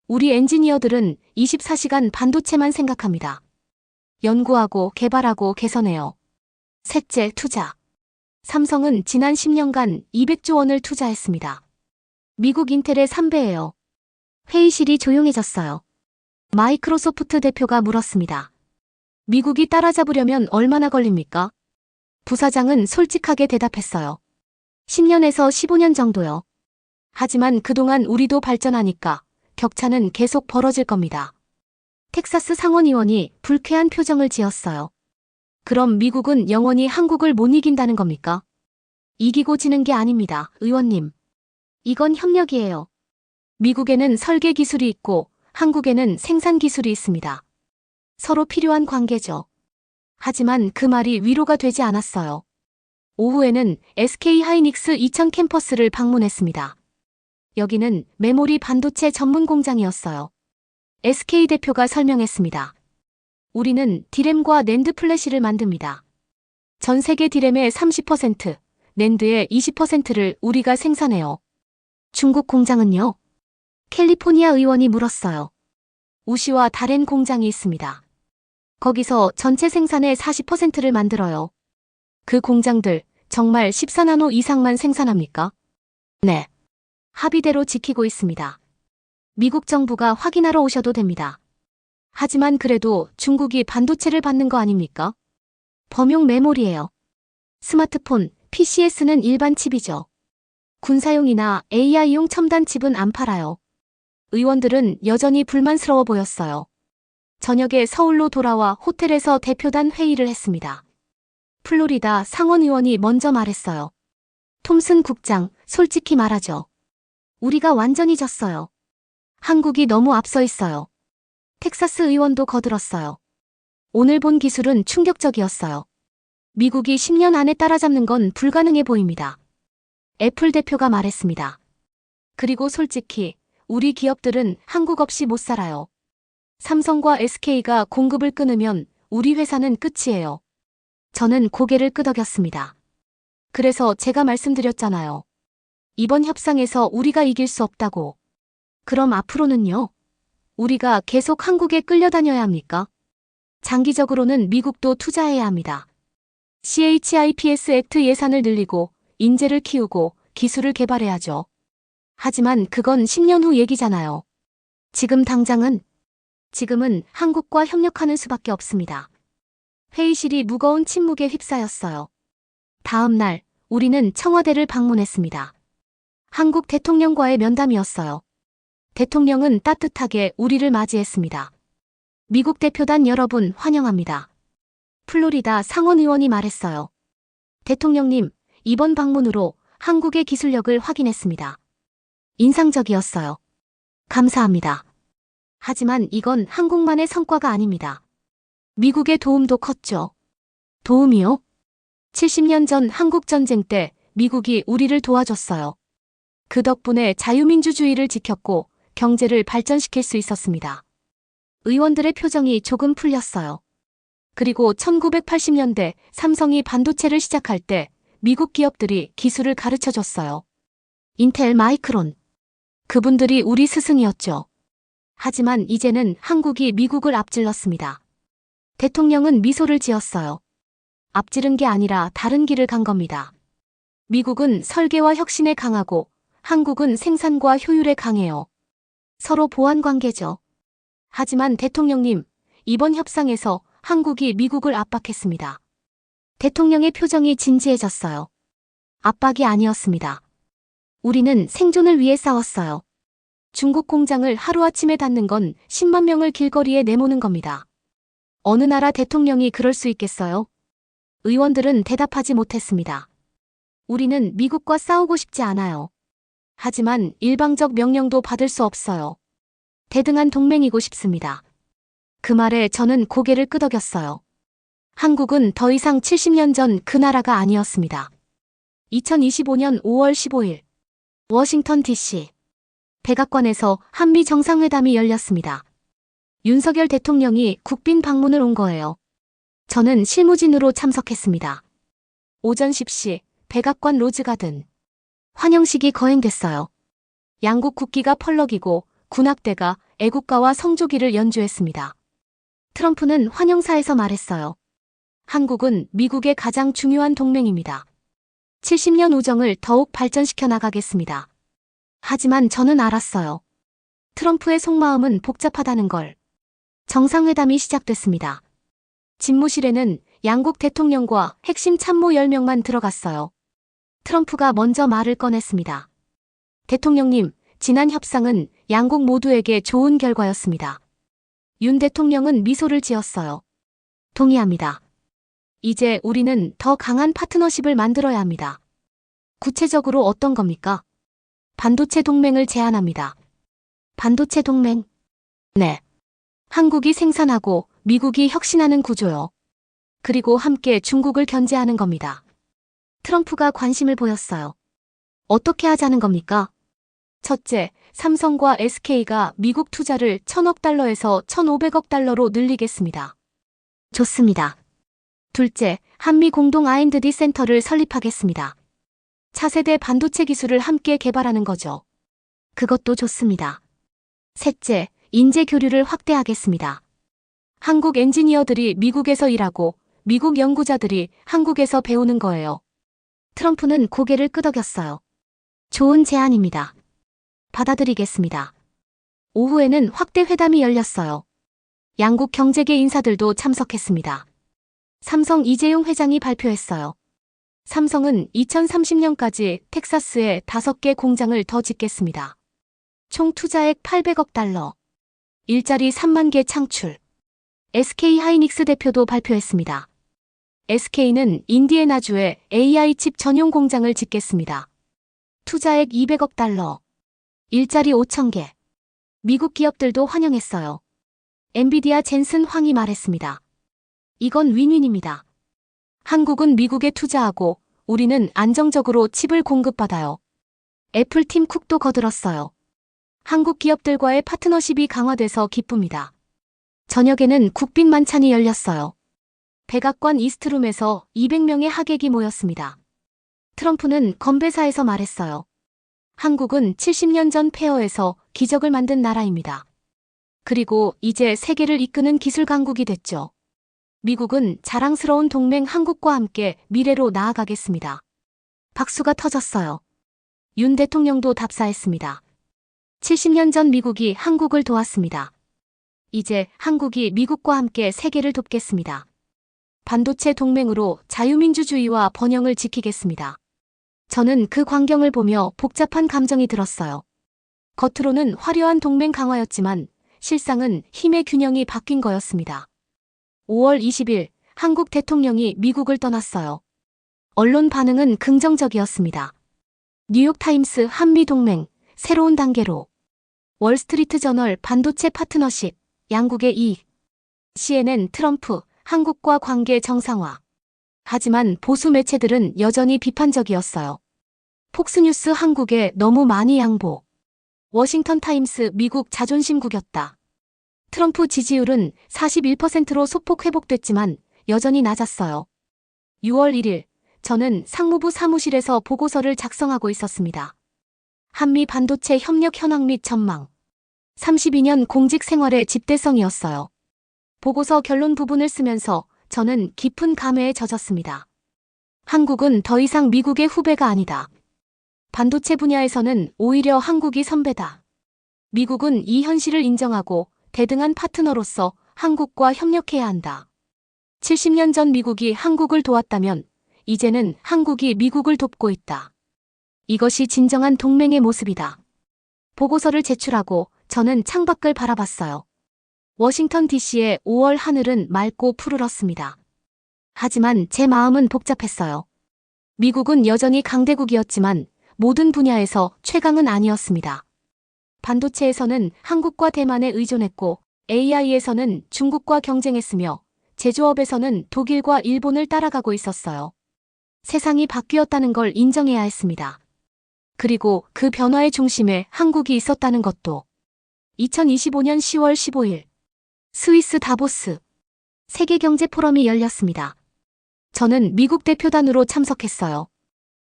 우리 엔지니어들은 24시간 반도체만 생각합니다. 연구하고 개발하고 개선해요. 셋째, 투자. 삼성은 지난 10년간 200조 원을 투자했습니다. 미국 인텔의 3배예요. 회의실이 조용해졌어요. 마이크로소프트 대표가 물었습니다. 미국이 따라잡으려면 얼마나 걸립니까? 부사장은 솔직하게 대답했어요. 10년에서 15년 정도요. 하지만 그동안 우리도 발전하니까 격차는 계속 벌어질 겁니다. 텍사스 상원의원이 불쾌한 표정을 지었어요. 그럼 미국은 영원히 한국을 못 이긴다는 겁니까? 이기고 지는 게 아닙니다, 의원님. 이건 협력이에요. 미국에는 설계 기술이 있고 한국에는 생산 기술이 있습니다. 서로 필요한 관계죠. 하지만 그 말이 위로가 되지 않았어요. 오후에는 SK 하이닉스 이천 캠퍼스를 방문했습니다. 여기는 메모리 반도체 전문 공장이었어요. SK 대표가 설명했습니다. 우리는 디램과 낸드 플래시를 만듭니다. 전 세계 디램의 30%, 낸드의 20%를 우리가 생산해요. 중국 공장은요? 캘리포니아 의원이 물었어요. 우시와 다롄 공장이 있습니다. 거기서 전체 생산의 40%를 만들어요. 그 공장들 정말 14나노 이상만 생산합니까? 네. 합의대로 지키고 있습니다. 미국 정부가 확인하러 오셔도 됩니다. 하지만 그래도 중국이 반도체를 받는 거 아닙니까? 범용 메모리예요. 스마트폰, PC에 쓰는 일반 칩이죠. 군사용이나 AI용 첨단 칩은 안 팔아요. 의원들은 여전히 불만스러워 보였어요. 저녁에 서울로 돌아와 호텔에서 대표단 회의를 했습니다. 플로리다 상원 의원이 먼저 말했어요. 톰슨 국장, 솔직히 말하죠. 우리가 완전히 졌어요. 한국이 너무 앞서 있어요. 텍사스 의원도 거들었어요. 오늘 본 기술은 충격적이었어요. 미국이 10년 안에 따라잡는 건 불가능해 보입니다. 애플 대표가 말했습니다. 그리고 솔직히 우리 기업들은 한국 없이 못 살아요. 삼성과 SK가 공급을 끊으면 우리 회사는 끝이에요. 저는 고개를 끄덕였습니다. 그래서 제가 말씀드렸잖아요. 이번 협상에서 우리가 이길 수 없다고. 그럼 앞으로는요? 우리가 계속 한국에 끌려다녀야 합니까? 장기적으로는 미국도 투자해야 합니다. CHIPS 액트 예산을 늘리고 인재를 키우고 기술을 개발해야죠. 하지만 그건 10년 후 얘기잖아요. 지금은 한국과 협력하는 수밖에 없습니다. 회의실이 무거운 침묵에 휩싸였어요. 다음 날 우리는 청와대를 방문했습니다. 한국 대통령과의 면담이었어요. 대통령은 따뜻하게 우리를 맞이했습니다. 미국 대표단 여러분 환영합니다. 플로리다 상원 의원이 말했어요. 대통령님, 이번 방문으로 한국의 기술력을 확인했습니다. 인상적이었어요. 감사합니다. 하지만 이건 한국만의 성과가 아닙니다. 미국의 도움도 컸죠. 도움이요? 70년 전 한국전쟁 때 미국이 우리를 도와줬어요. 그 덕분에 자유민주주의를 지켰고 경제를 발전시킬 수 있었습니다. 의원들의 표정이 조금 풀렸어요. 그리고 1980년대 삼성이 반도체를 시작할 때 미국 기업들이 기술을 가르쳐줬어요. 인텔, 마이크론. 그분들이 우리 스승이었죠. 하지만 이제는 한국이 미국을 앞질렀습니다. 대통령은 미소를 지었어요. 앞지른 게 아니라 다른 길을 간 겁니다. 미국은 설계와 혁신에 강하고 한국은 생산과 효율에 강해요. 서로 보완 관계죠. 하지만 대통령님, 이번 협상에서 한국이 미국을 압박했습니다. 대통령의 표정이 진지해졌어요. 압박이 아니었습니다. 우리는 생존을 위해 싸웠어요. 중국 공장을 하루아침에 닫는 건 10만 명을 길거리에 내모는 겁니다. 어느 나라 대통령이 그럴 수 있겠어요? 의원들은 대답하지 못했습니다. 우리는 미국과 싸우고 싶지 않아요. 하지만 일방적 명령도 받을 수 없어요. 대등한 동맹이고 싶습니다. 그 말에 저는 고개를 끄덕였어요. 한국은 더 이상 70년 전 그 나라가 아니었습니다. 2025년 5월 15일 워싱턴 DC 백악관에서 한미 정상회담이 열렸습니다. 윤석열 대통령이 국빈 방문을 온 거예요. 저는 실무진으로 참석했습니다. 오전 10시 백악관 로즈가든. 환영식이 거행됐어요. 양국 국기가 펄럭이고 군악대가 애국가와 성조기를 연주했습니다. 트럼프는 환영사에서 말했어요. 한국은 미국의 가장 중요한 동맹입니다. 70년 우정을 더욱 발전시켜 나가겠습니다. 하지만 저는 알았어요. 트럼프의 속마음은 복잡하다는 걸. 정상회담이 시작됐습니다. 집무실에는 양국 대통령과 핵심 참모 10명만 들어갔어요. 트럼프가 먼저 말을 꺼냈습니다. 대통령님, 지난 협상은 양국 모두에게 좋은 결과였습니다. 윤 대통령은 미소를 지었어요. 동의합니다. 이제 우리는 더 강한 파트너십을 만들어야 합니다. 구체적으로 어떤 겁니까? 반도체 동맹을 제안합니다. 반도체 동맹? 네. 한국이 생산하고 미국이 혁신하는 구조요. 그리고 함께 중국을 견제하는 겁니다. 트럼프가 관심을 보였어요. 어떻게 하자는 겁니까? 첫째, 삼성과 SK가 미국 투자를 1,000억 달러에서 1,500억 달러로 늘리겠습니다. 좋습니다. 둘째, 한미 공동 R&D 센터를 설립하겠습니다. 차세대 반도체 기술을 함께 개발하는 거죠. 그것도 좋습니다. 셋째, 인재 교류를 확대하겠습니다. 한국 엔지니어들이 미국에서 일하고 미국 연구자들이 한국에서 배우는 거예요. 트럼프는 고개를 끄덕였어요. 좋은 제안입니다. 받아들이겠습니다. 오후에는 확대 회담이 열렸어요. 양국 경제계 인사들도 참석했습니다. 삼성 이재용 회장이 발표했어요. 삼성은 2030년까지 텍사스에 5개 공장을 더 짓겠습니다. 총 투자액 800억 달러. 일자리 3만 개 창출. SK 하이닉스 대표도 발표했습니다. SK는 인디애나주에 AI 칩 전용 공장을 짓겠습니다. 투자액 200억 달러. 일자리 5천 개. 미국 기업들도 환영했어요. 엔비디아 젠슨 황이 말했습니다. 이건 윈윈입니다. 한국은 미국에 투자하고 우리는 안정적으로 칩을 공급받아요. 애플 팀 쿡도 거들었어요. 한국 기업들과의 파트너십이 강화돼서 기쁩니다. 저녁에는 국빈 만찬이 열렸어요. 백악관 이스트룸에서 200명의 하객이 모였습니다. 트럼프는 건배사에서 말했어요. 한국은 70년 전 폐허에서 기적을 만든 나라입니다. 그리고 이제 세계를 이끄는 기술 강국이 됐죠. 미국은 자랑스러운 동맹 한국과 함께 미래로 나아가겠습니다. 박수가 터졌어요. 윤 대통령도 답사했습니다. 70년 전 미국이 한국을 도왔습니다. 이제 한국이 미국과 함께 세계를 돕겠습니다. 반도체 동맹으로 자유민주주의와 번영을 지키겠습니다. 저는 그 광경을 보며 복잡한 감정이 들었어요. 겉으로는 화려한 동맹 강화였지만 실상은 힘의 균형이 바뀐 거였습니다. 5월 20일 한국 대통령이 미국을 떠났어요. 언론 반응은 긍정적이었습니다. 뉴욕타임스 한미동맹 새로운 단계로. 월스트리트 저널 반도체 파트너십 양국의 이익. CNN 트럼프 한국과 관계 정상화. 하지만 보수 매체들은 여전히 비판적이었어요. 폭스뉴스 한국에 너무 많이 양보. 워싱턴 타임스 미국 자존심 구겼다. 트럼프 지지율은 41%로 소폭 회복됐지만 여전히 낮았어요. 6월 1일 저는 상무부 사무실에서 보고서를 작성하고 있었습니다. 한미 반도체 협력 현황 및 전망. 32년 공직 생활의 집대성이었어요. 보고서 결론 부분을 쓰면서 저는 깊은 감회에 젖었습니다. 한국은 더 이상 미국의 후배가 아니다. 반도체 분야에서는 오히려 한국이 선배다. 미국은 이 현실을 인정하고 대등한 파트너로서 한국과 협력해야 한다. 70년 전 미국이 한국을 도왔다면 이제는 한국이 미국을 돕고 있다. 이것이 진정한 동맹의 모습이다. 보고서를 제출하고 저는 창밖을 바라봤어요. 워싱턴 DC의 5월 하늘은 맑고 푸르렀습니다. 하지만 제 마음은 복잡했어요. 미국은 여전히 강대국이었지만 모든 분야에서 최강은 아니었습니다. 반도체에서는 한국과 대만에 의존했고 AI에서는 중국과 경쟁했으며 제조업에서는 독일과 일본을 따라가고 있었어요. 세상이 바뀌었다는 걸 인정해야 했습니다. 그리고 그 변화의 중심에 한국이 있었다는 것도. 2025년 10월 15일 스위스 다보스 세계경제 포럼이 열렸습니다. 저는 미국 대표단으로 참석했어요.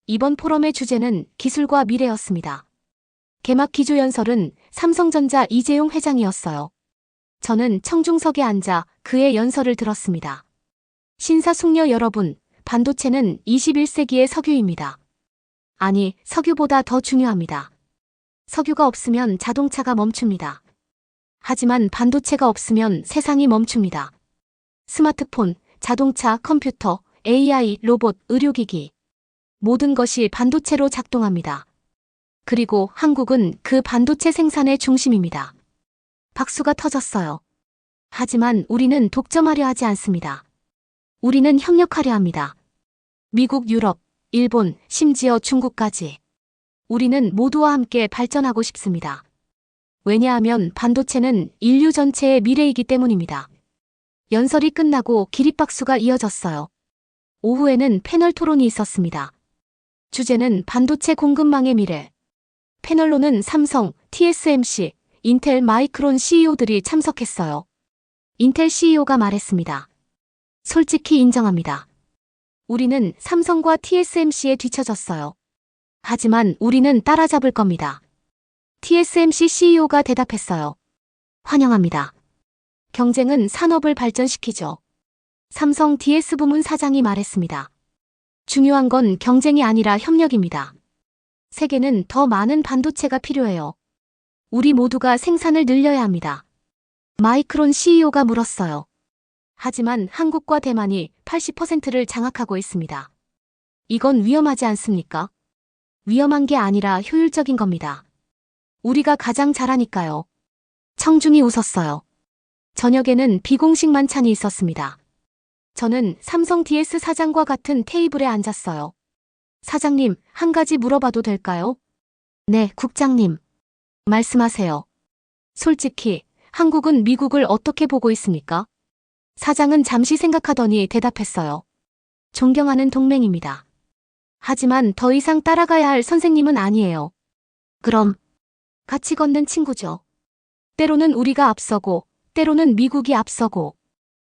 이번 포럼의 주제는 기술과 미래였습니다. 개막 기조연설은 삼성전자 이재용 회장이었어요. 저는 청중석에 앉아 그의 연설을 들었습니다. 신사숙녀 여러분, 반도체는 21세기의 석유입니다. 아니, 석유보다 더 중요합니다. 석유가 없으면 자동차가 멈춥니다. 하지만 반도체가 없으면 세상이 멈춥니다. 스마트폰, 자동차, 컴퓨터, AI, 로봇, 의료기기. 모든 것이 반도체로 작동합니다. 그리고 한국은 그 반도체 생산의 중심입니다. 박수가 터졌어요. 하지만 우리는 독점하려 하지 않습니다. 우리는 협력하려 합니다. 미국, 유럽, 일본, 심지어 중국까지. 우리는 모두와 함께 발전하고 싶습니다. 왜냐하면 반도체는 인류 전체의 미래이기 때문입니다. 연설이 끝나고 기립박수가 이어졌어요. 오후에는 패널 토론이 있었습니다. 주제는 반도체 공급망의 미래. 패널로는 삼성, TSMC, 인텔 마이크론 CEO들이 참석했어요. 인텔 CEO가 말했습니다. 솔직히 인정합니다. 우리는 삼성과 TSMC에 뒤처졌어요. 하지만 우리는 따라잡을 겁니다. TSMC CEO가 대답했어요. 환영합니다. 경쟁은 산업을 발전시키죠. 삼성 DS 부문 사장이 말했습니다. 중요한 건 경쟁이 아니라 협력입니다. 세계는 더 많은 반도체가 필요해요. 우리 모두가 생산을 늘려야 합니다. 마이크론 CEO가 물었어요. 하지만 한국과 대만이 80%를 장악하고 있습니다. 이건 위험하지 않습니까? 위험한 게 아니라 효율적인 겁니다. 우리가 가장 잘하니까요. 청중이 웃었어요. 저녁에는 비공식 만찬이 있었습니다. 저는 삼성 DS 사장과 같은 테이블에 앉았어요. 사장님, 한 가지 물어봐도 될까요? 네, 국장님. 말씀하세요. 솔직히, 한국은 미국을 어떻게 보고 있습니까? 사장은 잠시 생각하더니 대답했어요. 존경하는 동맹입니다. 하지만 더 이상 따라가야 할 선생님은 아니에요. 그럼, 같이 걷는 친구죠. 때로는 우리가 앞서고, 때로는 미국이 앞서고.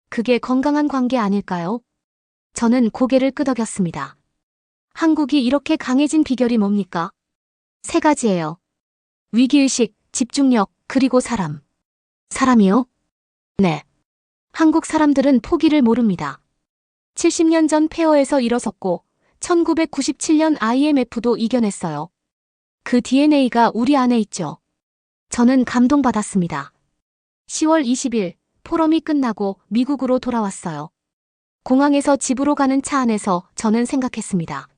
그게 건강한 관계 아닐까요? 저는 고개를 끄덕였습니다. 한국이 이렇게 강해진 비결이 뭡니까? 3가지예요. 위기의식, 집중력, 그리고 사람. 사람이요? 네. 한국 사람들은 포기를 모릅니다. 70년 전 폐허에서 일어섰고 1997년 IMF도 이겨냈어요. 그 DNA가 우리 안에 있죠. 저는 감동받았습니다. 10월 20일 포럼이 끝나고 미국으로 돌아왔어요. 공항에서 집으로 가는 차 안에서 저는 생각했습니다.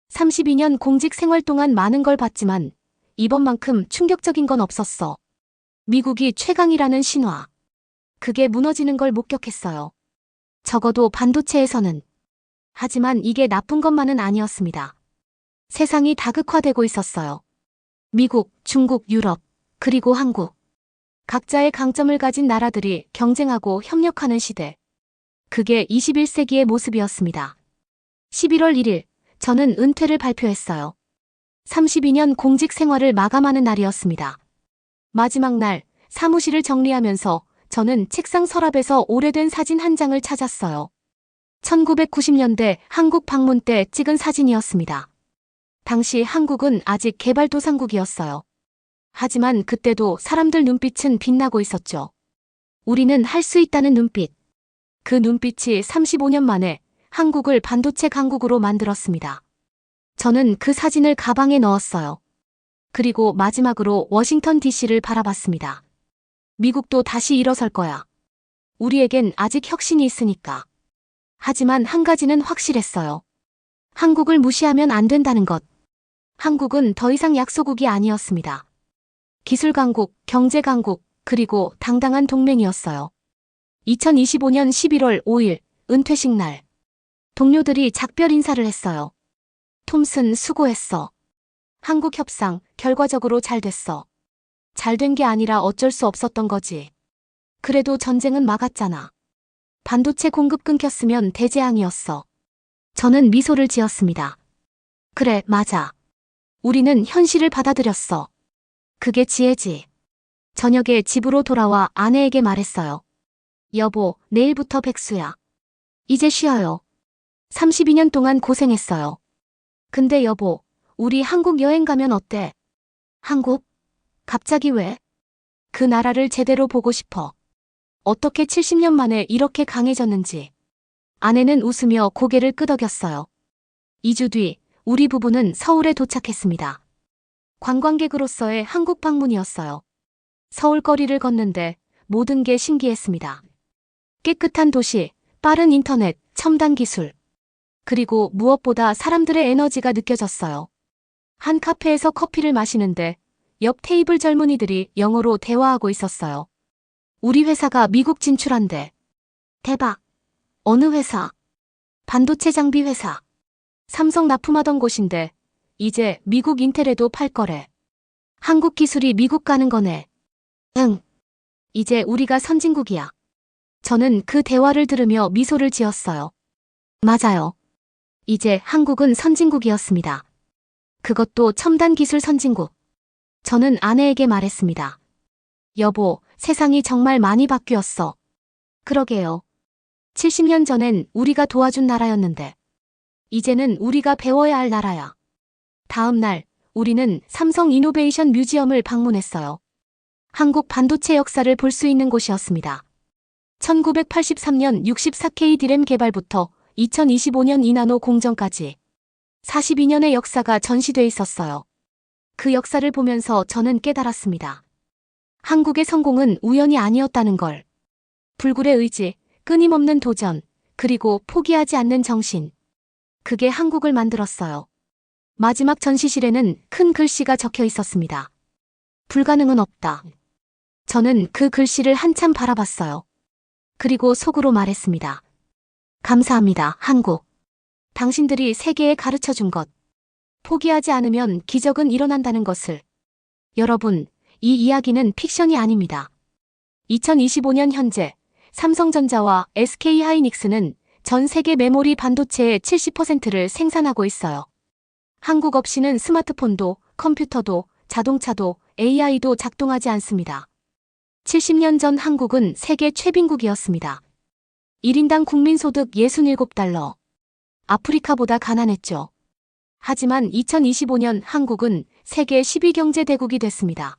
32년 공직 생활 동안 많은 걸 봤지만 이번만큼 충격적인 건 없었어. 미국이 최강이라는 신화. 그게 무너지는 걸 목격했어요. 적어도 반도체에서는. 하지만 이게 나쁜 것만은 아니었습니다. 세상이 다극화되고 있었어요. 미국, 중국, 유럽, 그리고 한국. 각자의 강점을 가진 나라들이 경쟁하고 협력하는 시대. 그게 21세기의 모습이었습니다. 11월 1일, 저는 은퇴를 발표했어요. 32년 공직 생활을 마감하는 날이었습니다. 마지막 날, 사무실을 정리하면서 저는 책상 서랍에서 오래된 사진 한 장을 찾았어요. 1990년대 한국 방문 때 찍은 사진이었습니다. 당시 한국은 아직 개발도상국이었어요. 하지만 그때도 사람들 눈빛은 빛나고 있었죠. 우리는 할 수 있다는 눈빛. 그 눈빛이 35년 만에 한국을 반도체 강국으로 만들었습니다. 저는 그 사진을 가방에 넣었어요. 그리고 마지막으로 워싱턴 DC를 바라봤습니다. 미국도 다시 일어설 거야. 우리에겐 아직 혁신이 있으니까. 하지만 한 가지는 확실했어요. 한국을 무시하면 안 된다는 것. 한국은 더 이상 약소국이 아니었습니다. 기술 강국, 경제 강국, 그리고 당당한 동맹이었어요. 2025년 11월 5일, 은퇴식 날. 동료들이 작별 인사를 했어요. 톰슨, 수고했어. 한국 협상, 결과적으로 잘 됐어. 잘 된 게 아니라 어쩔 수 없었던 거지. 그래도 전쟁은 막았잖아. 반도체 공급 끊겼으면 대재앙이었어. 저는 미소를 지었습니다. 그래, 맞아. 우리는 현실을 받아들였어. 그게 지혜지. 저녁에 집으로 돌아와 아내에게 말했어요. 여보, 내일부터 백수야. 이제 쉬어요. 32년 동안 고생했어요. 근데 여보, 우리 한국 여행 가면 어때? 한국? 갑자기 왜? 그 나라를 제대로 보고 싶어. 어떻게 70년 만에 이렇게 강해졌는지. 아내는 웃으며 고개를 끄덕였어요. 2주 뒤, 우리 부부는 서울에 도착했습니다. 관광객으로서의 한국 방문이었어요. 서울 거리를 걷는데 모든 게 신기했습니다. 깨끗한 도시, 빠른 인터넷, 첨단 기술. 그리고 무엇보다 사람들의 에너지가 느껴졌어요. 한 카페에서 커피를 마시는데 옆 테이블 젊은이들이 영어로 대화하고 있었어요. 우리 회사가 미국 진출한대. 대박. 어느 회사? 반도체 장비 회사. 삼성 납품하던 곳인데 이제 미국 인텔에도 팔 거래. 한국 기술이 미국 가는 거네. 응. 이제 우리가 선진국이야. 저는 그 대화를 들으며 미소를 지었어요. 맞아요. 이제 한국은 선진국이었습니다. 그것도 첨단 기술 선진국. 저는 아내에게 말했습니다. 여보, 세상이 정말 많이 바뀌었어. 그러게요. 70년 전엔 우리가 도와준 나라였는데. 이제는 우리가 배워야 할 나라야. 다음 날, 우리는 삼성 이노베이션 뮤지엄을 방문했어요. 한국 반도체 역사를 볼 수 있는 곳이었습니다. 1983년 64K 디램 개발부터 2025년 이나노 공정까지 42년의 역사가 전시돼 있었어요. 그 역사를 보면서 저는 깨달았습니다. 한국의 성공은 우연이 아니었다는 걸. 불굴의 의지, 끊임없는 도전, 그리고 포기하지 않는 정신. 그게 한국을 만들었어요. 마지막 전시실에는 큰 글씨가 적혀 있었습니다. 불가능은 없다. 저는 그 글씨를 한참 바라봤어요. 그리고 속으로 말했습니다. 감사합니다, 한국. 당신들이 세계에 가르쳐 준 것. 포기하지 않으면 기적은 일어난다는 것을. 여러분, 이 이야기는 픽션이 아닙니다. 2025년 현재 삼성전자와 SK하이닉스는 전 세계 메모리 반도체의 70%를 생산하고 있어요. 한국 없이는 스마트폰도, 컴퓨터도, 자동차도, AI도 작동하지 않습니다. 70년 전 한국은 세계 최빈국이었습니다. 1인당 국민소득 67달러. 아프리카보다 가난했죠. 하지만 2025년 한국은 세계 10위 경제대국이 됐습니다.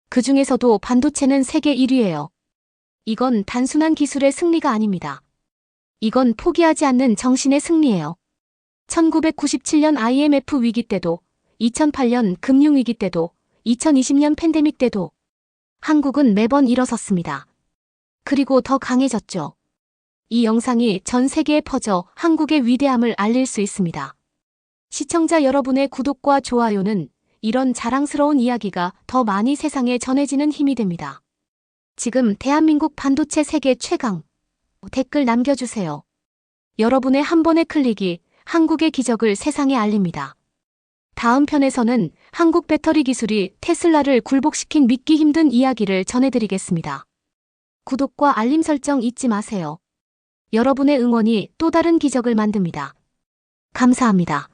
그 중에서도 반도체는 세계 1위예요. 이건 단순한 기술의 승리가 아닙니다. 이건 포기하지 않는 정신의 승리예요. 1997년 IMF 위기 때도, 2008년 금융위기 때도, 2020년 팬데믹 때도 한국은 매번 일어섰습니다. 그리고 더 강해졌죠. 이 영상이 전 세계에 퍼져 한국의 위대함을 알릴 수 있습니다. 시청자 여러분의 구독과 좋아요는 이런 자랑스러운 이야기가 더 많이 세상에 전해지는 힘이 됩니다. 지금 대한민국 반도체 세계 최강 댓글 남겨주세요. 여러분의 한 번의 클릭이 한국의 기적을 세상에 알립니다. 다음 편에서는 한국 배터리 기술이 테슬라를 굴복시킨 믿기 힘든 이야기를 전해드리겠습니다. 구독과 알림 설정 잊지 마세요. 여러분의 응원이 또 다른 기적을 만듭니다. 감사합니다.